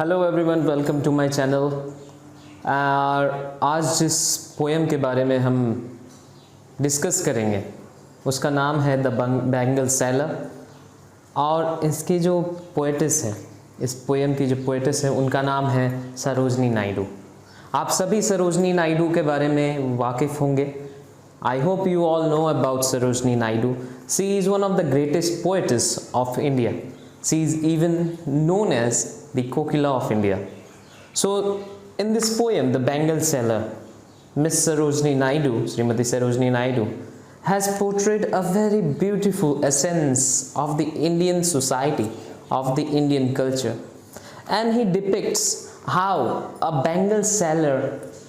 Hello everyone, welcome to my channel. आज जिस poem के बारे में हम डिस्कस करेंगे उसका नाम है द बैंगल सेलर। और इसकी जो पोएटिस है, इस पोएम की जो पोएटिस है, उनका नाम है सरोजनी नायडू। आप सभी सरोजनी नायडू के बारे में वाकिफ़ होंगे। I hope you all know about Sarojini Naidu. She is one of the greatest poetess of India. She is even known as the Kokila of India. So, in this poem, The Bangle Seller, Miss Sarojini Naidu, Srimati Sarojini Naidu, has portrayed a very beautiful essence of the Indian society, of the Indian culture. And he depicts how a bangle seller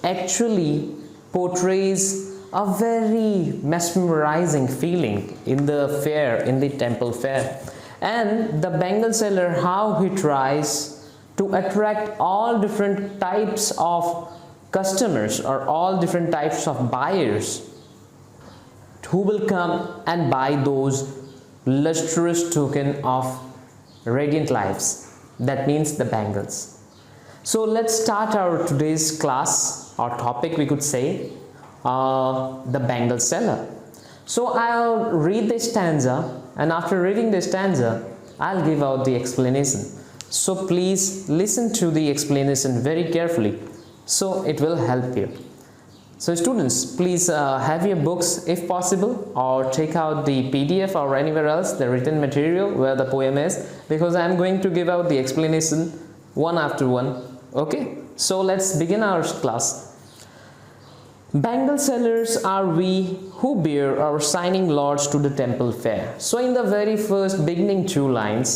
actually portrays a very mesmerizing feeling in the fair, in the temple fair. And the bangle seller, how he tries to attract all different types of customers or all different types of buyers who will come and buy those lustrous token of radiant lives. That means the bangles. So let's start our today's class, our topic we could say, the bangle seller. So I'll read this stanza, and after reading this stanza I'll give out the explanation. So please listen to the explanation very carefully, so it will help you. So students, please have your books if possible, or take out the PDF or anywhere else the written material where the poem is, because I am going to give out the explanation one after one. Okay, so let's begin our class. Bangle sellers are we who bear our shining lords to the temple fair. So in the very first beginning two lines,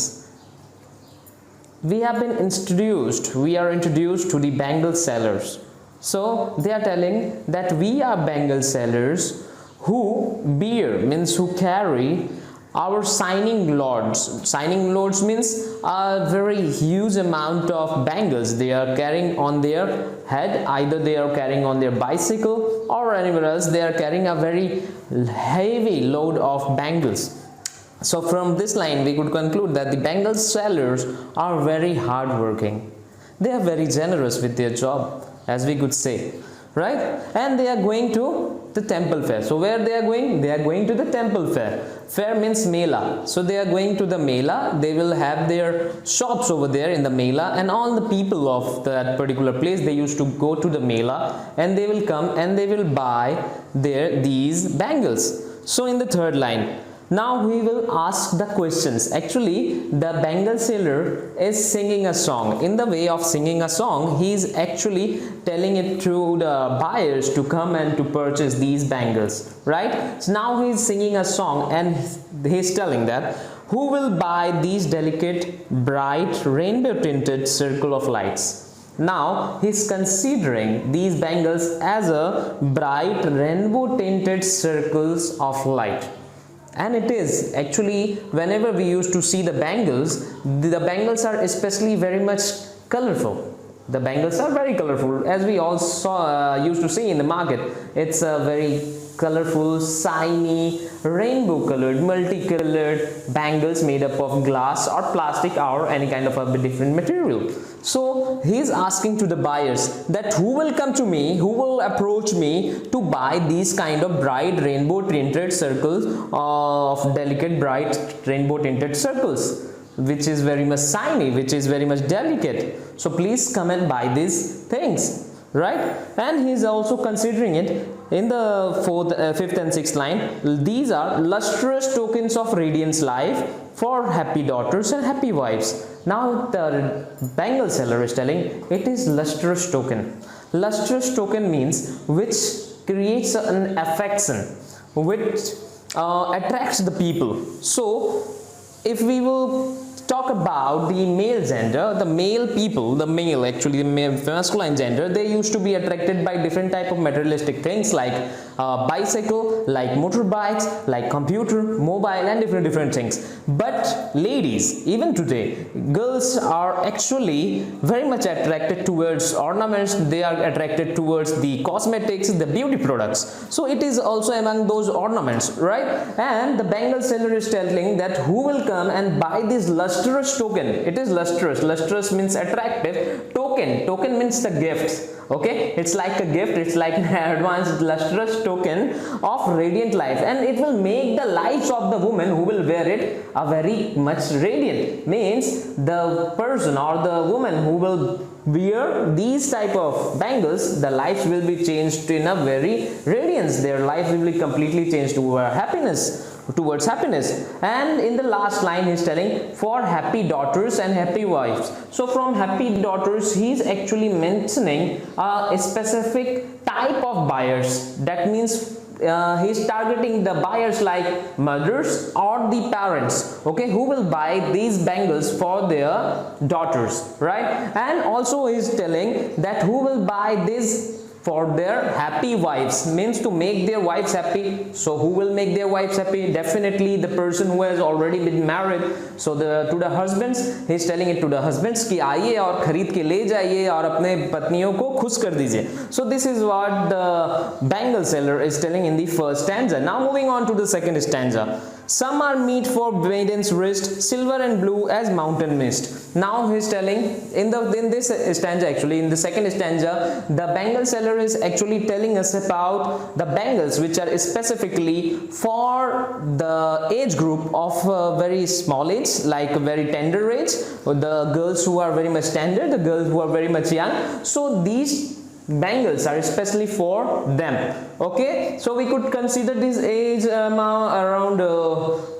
we are introduced to the bangle sellers. So they are telling that we are bangle sellers who bear, means who carry, our shining lords. Shining lords means a very huge amount of bangles they are carrying on their head. Either they are carrying on their bicycle or anywhere else, they are carrying a very heavy load of bangles. So from this line we could conclude that the bangle sellers are very hard working. They are very generous with their job, as we could say, right? And they are going to the temple fair. So where they are going? They are going to the temple fair. Fair means mela. So they are going to the mela. They will have their shops over there in the mela, and all the people of that particular place, they used to go to the mela, and they will come and they will buy these bangles. So in the third line, now we will ask the questions. Actually, the bangle seller is singing a song. In the way of singing a song, he is actually telling it to the buyers to come and to purchase these bangles, right? So now he is singing a song, and he is telling that who will buy these delicate, bright, rainbow tinted circle of lights. Now he is considering these bangles as a bright, rainbow tinted circles of light. And it is actually, whenever we used to see the bangles are especially very much colorful. The bangles are very colorful, as we all used to see in the market. It's a very colorful, shiny, rainbow colored, multicolored bangles made up of glass or plastic or any kind of a different material. So he is asking to the buyers that who will come to me, who will approach me to buy these kind of bright rainbow tinted circles, of delicate bright rainbow tinted circles, which is very much shiny, which is very much delicate. So please come and buy these things, right? And he is also considering it in the fifth and sixth line. These are lustrous tokens of radiance life for happy daughters and happy wives. Now the bangle seller is telling it is lustrous token. Lustrous token means which creates an affection, which attracts the people. So if we will talk about the male gender, the male people, actually the masculine gender, they used to be attracted by different type of materialistic things like bicycle, like motorbikes, like computer, mobile, and different things. But ladies, even today, girls are actually very much attracted towards ornaments. They are attracted towards the cosmetics, the beauty products. So it is also among those ornaments, right? And the bangle seller is telling that who will come and buy this lustrous token. It is lustrous. Lustrous means attractive. Token means the gifts. Okay, it's like a gift, it's like an advanced lustrous token of radiant life, and it will make the lives of the woman who will wear it a very much radiant. Means the person or the woman who will wear these type of bangles, the lives will be changed in a very radiance. Their life will be completely changed towards happiness. And in the last line he is telling for happy daughters and happy wives. So from happy daughters he is actually mentioning a specific type of buyers. That means he is targeting the buyers like mothers or the parents, okay, who will buy these bangles for their daughters, right? And also he is telling that who will buy this for their happy wives, means to make their wives happy. So who will make their wives happy? Definitely the person who has already been married. So to the husbands, he is telling it to the husbands कि आइए और खरीद के ले जाइए और अपने पत्नियों को खुश कर दीजिए. So this is what the bangle seller is telling in the first stanza. Now moving on to the second stanza. Some are meet for maiden's wrist, silver and blue as mountain mist. Now he is telling in this stanza, actually in the second stanza, the bangle seller is actually telling us about the bangles which are specifically for the age group of very small age, like very tender age, the girls who are very much tender, the girls who are very much young. So these bangles are especially for them. Okay, so we could consider this age around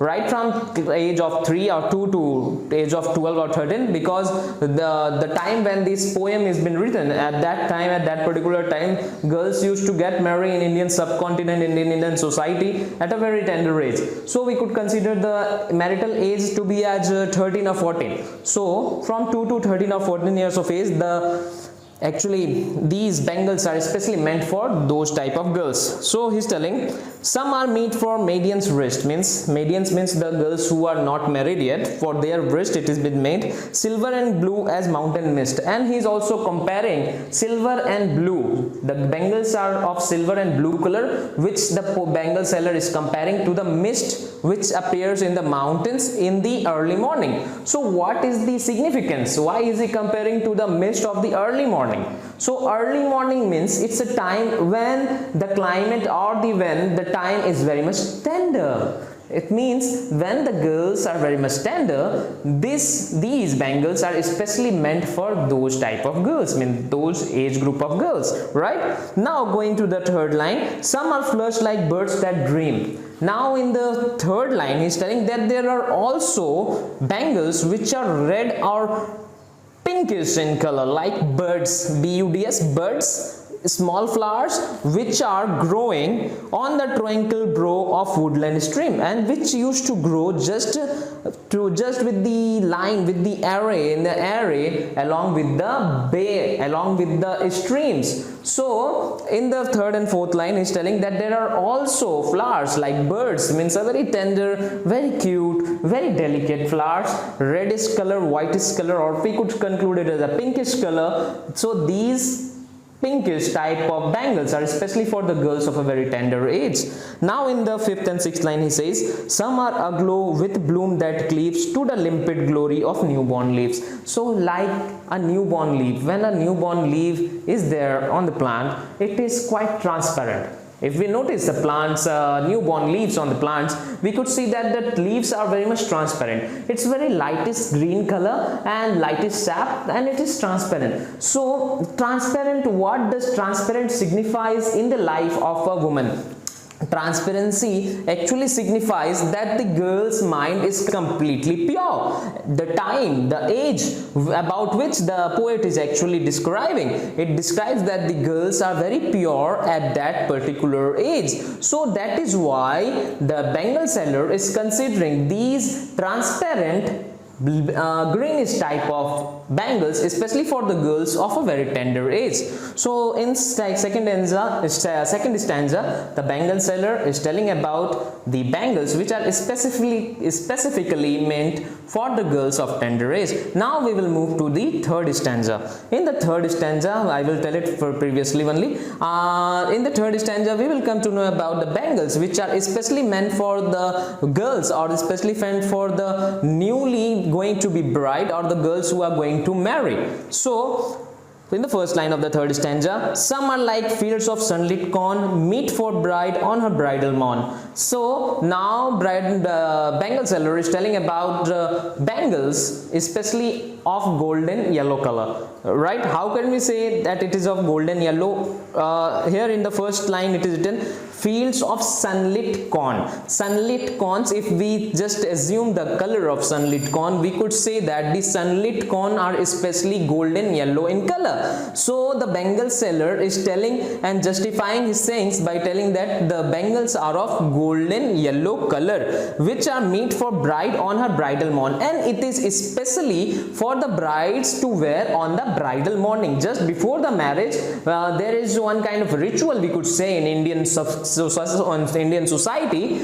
right from age of 3 or 2 to age of 12 or 13, because the time when this poem has been written, at that particular time, girls used to get married in Indian subcontinent, in Indian society at a very tender age. So we could consider the marital age to be as 13 or 14. So from 2 to 13 or 14 years of age, actually these bangles are especially meant for those type of girls. So he's telling some are meet for maiden's wrist, maidens means the girls who are not married yet, for their wrist it has been made silver and blue as mountain mist. And he's also comparing silver and blue, the bangles are of silver and blue color, which the bangle seller is comparing to the mist which appears in the mountains in the early morning. So what is the significance? Why is he comparing to the mist of the early morning? So early morning means it's a time when the climate or when the time is very much tender. It means when the girls are very much tender, these bangles are especially meant for those type of girls, those age group of girls, right? Now going to the third line, some are flushed like birds that dream. Now in the third line, he's telling that there are also bangles which are red or pinkish in color, like birds, buds, birds, small flowers which are growing on the tranquil brow of woodland stream, and which used to grow just with the line, with the array along with the bay, along with the streams. So in the third and fourth line is telling that there are also flowers like birds, means a very tender, very cute, very delicate flowers, reddish color, whitish color, or we could conclude it as a pinkish color. So these pinkish type of bangles are especially for the girls of a very tender age. Now in the fifth and sixth line he says, some are aglow with bloom that cleaves to the limpid glory of newborn leaves. So like a newborn leaf, when a newborn leaf is there on the plant, it is quite transparent. If we notice the plants, newborn leaves on the plants, we could see that the leaves are very much transparent. It's very lightest green color and lightest sap, and it is transparent. So transparent, what does transparent signifies in the life of a woman? Transparency actually signifies that the girl's mind is completely pure. The time, the age about which the poet is actually describing, it describes that the girls are very pure at that particular age. So that is why the bangle seller is considering these transparent greenish type of bangles, especially for the girls of a very tender age. So in second stanza, the bangle seller is telling about the bangles which are specifically meant for the girls of tender age. Now we will move to the third stanza. In the third stanza, I will tell it for previously only. In the third stanza, we will come to know about the bangles which are especially meant for the girls, or especially meant for the newly going to be bride, or the girls who are going to marry. So in the first line of the third stanza, some are like fields of sunlit corn, meet for bride on her bridal morn. So now bangle seller is telling about bangles especially of golden yellow color, right? How can we say that it is of golden yellow? Here in the first line it is written fields of sunlit corn. Sunlit corns, if we just assume the color of sunlit corn, we could say that the sunlit corn are especially golden yellow in color. So the bangle seller is telling and justifying his sayings by telling that the bangles are of golden yellow color, which are meet for bride on her bridal morn, and it is especially for the brides to wear on the bridal morning. Just before the marriage, there is one kind of ritual, we could say, in Indian society.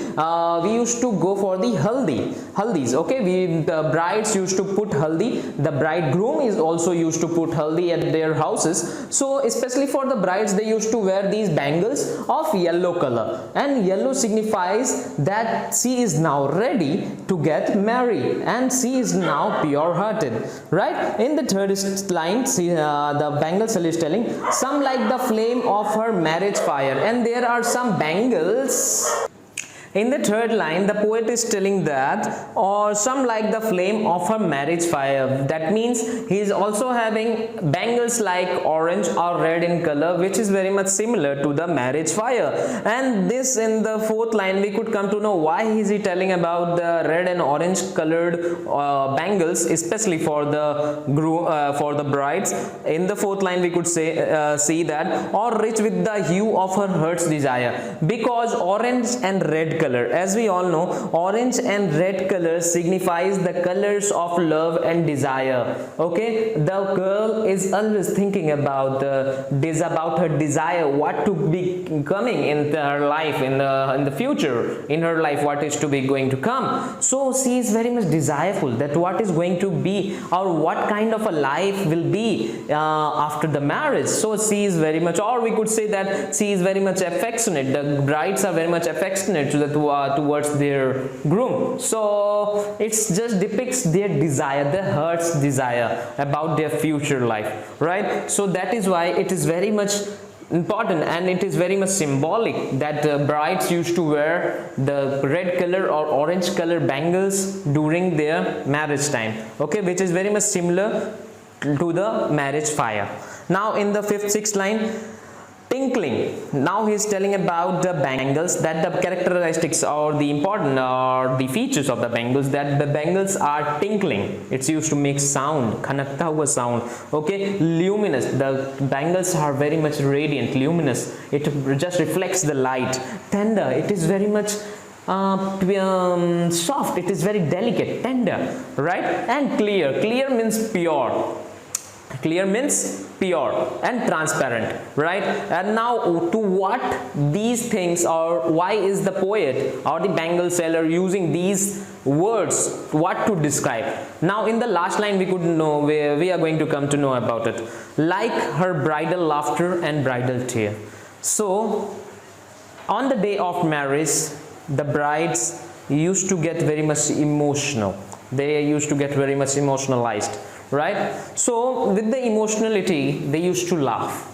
We used to go for the haldis. Okay, the brides used to put haldi. The bridegroom is also used to put haldi at their houses. So especially for the brides, they used to wear these bangles of yellow color, and yellow signifies that she is now ready to get married and she is now pure hearted, right? In the third line, the bangle seller is telling some like the flame of her marriage fire, and there are some bangles. In the third line, the poet is telling that, or some like the flame of her marriage fire. That means he is also having bangles like orange or red in color, which is very much similar to the marriage fire. And this, in the fourth line, we could come to know why is he telling about the red and orange colored bangles, especially for the brides. In the fourth line, we could say see that, or rich with the hue of her heart's desire, because orange and red color, as we all know, orange and red color signifies the colors of love and desire. Okay, the girl is always thinking about her desire, what to be coming in her life, in the future, in her life, what is to be going to come. So she is very much desireful that what is going to be, or what kind of a life will be after the marriage. So she is very much, or we could say that she is very much affectionate. The brides are very much affectionate towards their groom. So it just depicts their desire, their heart's desire about their future life, right? So that is why it is very much important, and it is very much symbolic that brides used to wear the red color or orange color bangles during their marriage time, okay, which is very much similar to the marriage fire. Now in the sixth line, tinkling. Now he is telling about the bangles, that the characteristics or the important or the features of the bangles, that the bangles are tinkling. It's used to make sound, khanakta hua sound. Okay, luminous. The bangles are very much radiant, luminous. It just reflects the light. Tender. It is very much soft. It is very delicate, tender, right? And clear. Clear means pure. Clear means pure and transparent, right? And now to what these things, or why is the poet or the bangle seller using these words, what to describe? Now in the last line we could know, where we are going to come to know about it, like her bridal laughter and bridal tear. So on the day of marriage, the brides used to get very much emotional. They used to get very much emotionalized, right? So with the emotionality, they used to laugh.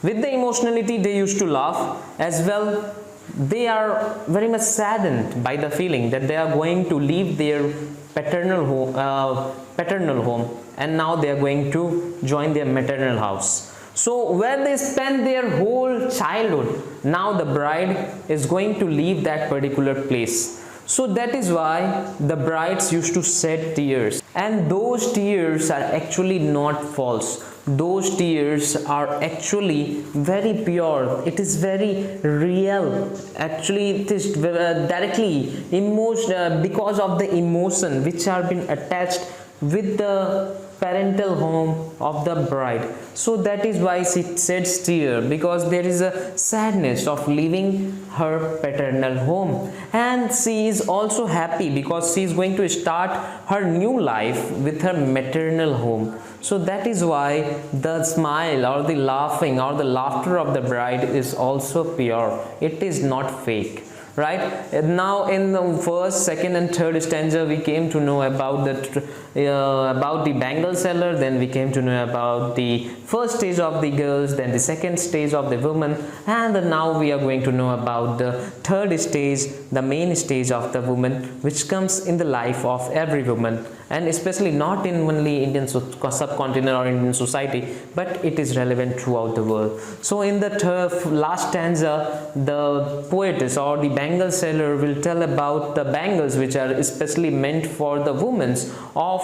With the emotionality, they used to laugh as well. They are very much saddened by the feeling that they are going to leave their paternal home, and now they are going to join their maternal house. So where they spend their whole childhood, now the bride is going to leave that particular place. So that is why the brides used to shed tears, and those tears are actually not false. Those tears are actually very pure. It is very real. Actually, it is directly emotion, because of the emotion which are been attached with the parental home of the bride. So that is why she said tear, because there is a sadness of leaving her paternal home, and she is also happy because she is going to start her new life with her maternal home. So that is why the smile or the laughing or the laughter of the bride is also pure. It is not fake, right? And now in the first, second and third stanza we came to know about the bangle seller, then we came to know about the first stage of the girls, then the second stage of the woman, and now we are going to know about the third stage, the main stage of the woman, which comes in the life of every woman, and especially not in only Indian subcontinent or Indian society, but it is relevant throughout the world. So in the last stanza, the poetess or the bangle seller will tell about the bangles which are especially meant for the women of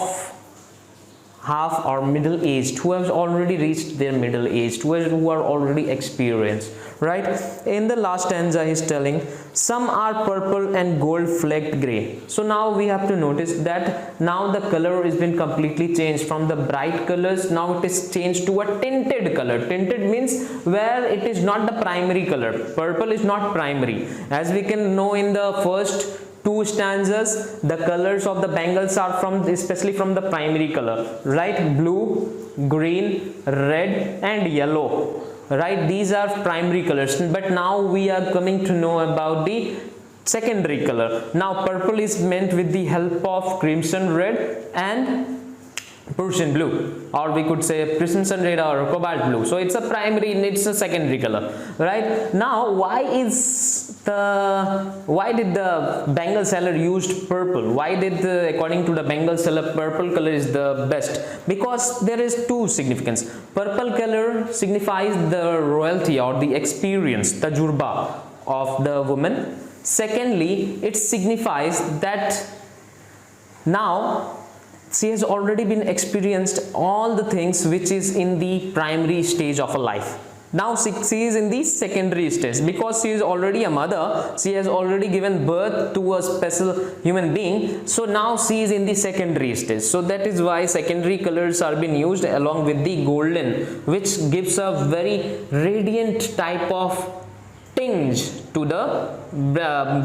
half or middle aged, who have already reached their middle age, who are already experienced, right? In the last stanza he is telling, some are purple and gold flecked gray. So now we have to notice that now the color has been completely changed from the bright colors. Now it is changed to a tinted color. Tinted means where it is not the primary color. Purple is not primary. As we can know in the first two stanzas, the colors of the bangles are especially from the primary color, right? Blue, green, red and yellow, right? These are primary colors, but now we are coming to know about the secondary color. Now purple is meant with the help of crimson red and Persian blue, or we could say crimson red or cobalt blue. So it's a primary and it's a secondary color, right? Now why did the bangle seller used purple? Why did according to the bangle seller purple color is the best? Because there is two significance. Purple color signifies the royalty or the experience, tajurba of the woman. Secondly, it signifies that now she has already been experienced all the things which is in the primary stage of a life. Now she is in the secondary stage, because she is already a mother, she has already given birth to a special human being. So now she is in the secondary stage. So that is why secondary colors are being used along with the golden, which gives a very radiant type of tinge to the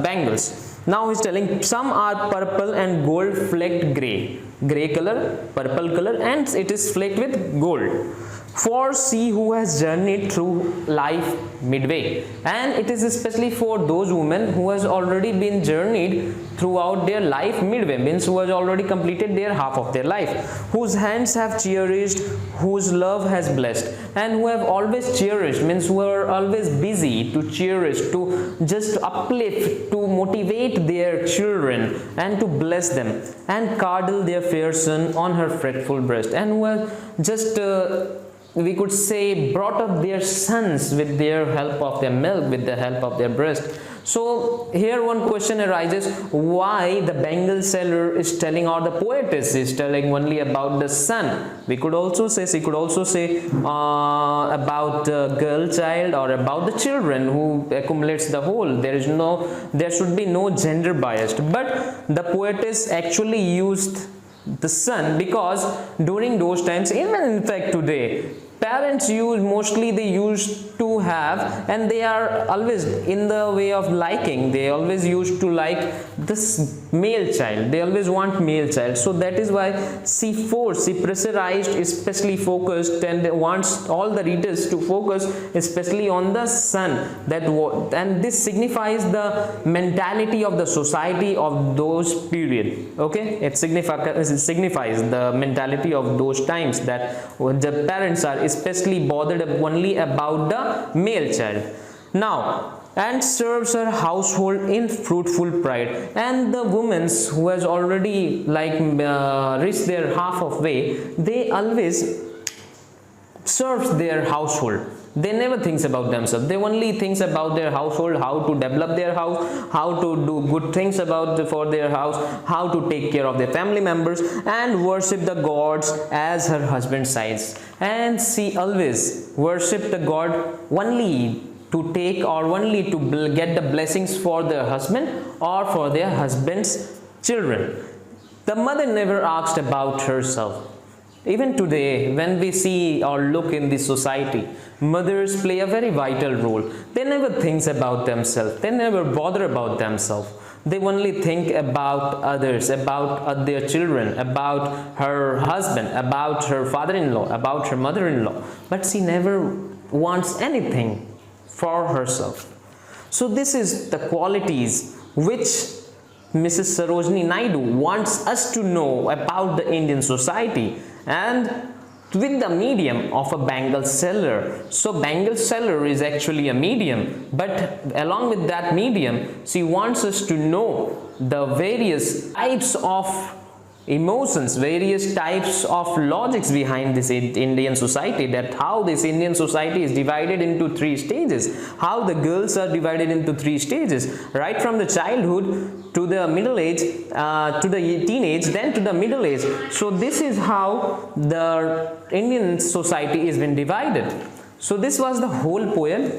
bangles. Now he's telling, some are purple and gold flecked gray. Gray color, purple color, and it is flecked with gold. For she who has journeyed through life midway. And it is especially for those women who has already been journeyed throughout their life midway, means who has already completed their half of their life, whose hands have cherished, whose love has blessed, and who have always cherished, means who are always busy to cherish, to just uplift, to motivate their children and to bless them and cuddle their fair son on her fretful breast, and who have just we could say brought up their sons with their help of their milk, with the help of their breast. So here one question arises, why the bangle seller is telling, or the poetess is telling only about the son? We could also say, she could also say about the girl child or about the children who accumulates the whole. There should be no gender bias. But the poetess actually used the son because during those times, even in fact today, parents mostly they used to have, and they are always in the way of liking, they always used to like this male child, they always want male child. So that is why she pressurized, especially focused, and wants all the readers to focus especially on the son, and this signifies the mentality of the society of those period. Okay, it signifies the mentality of those times, that the parents are especially bothered only about the male child. Now, and serves her household in fruitful pride. And the women who has already reached their half of way, they always serves their household. They never thinks about themselves. They only thinks about their household, how to develop their house, how to do good things for their house, how to take care of their family members, and worship the gods as her husband sides. And she always worship the god only to take, or only to get the blessings for their husband or for their husband's children. The mother never asked about herself. Even today, when we see or look in the society, mothers play a very vital role. They never think about themselves. They never bother about themselves. They only think about others, about their children, about her husband, about her father-in-law, about her mother-in-law. But she never wants anything for herself. So this is the qualities which Mrs. Sarojini Naidu wants us to know about the Indian society, and with the medium of a bangle seller. So bangle seller is actually a medium, but along with that medium, she wants us to know the various types of emotions, various types of logics behind this Indian society, that how this Indian society is divided into 3 stages, how the girls are divided into 3 stages, right from the childhood to the middle age, to the teenage, then to the middle age. So this is how the Indian society has been divided. So this was the whole poem.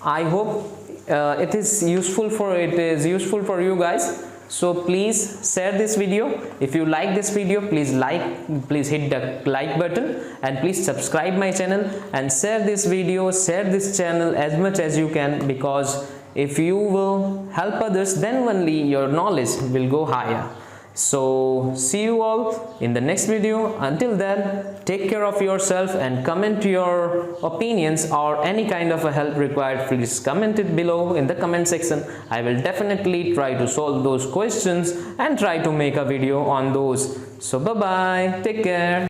I hope it is useful for you guys. So please share this video. If you like this video, please hit the like button, and please subscribe my channel and share this video, share this channel as much as you can, because if you will help others, then only your knowledge will go higher. So see you all in the next video. Until then, take care of yourself and comment your opinions or any kind of a help required. Please comment it below in the comment section. I will definitely try to solve those questions and try to make a video on those. So bye bye, take care.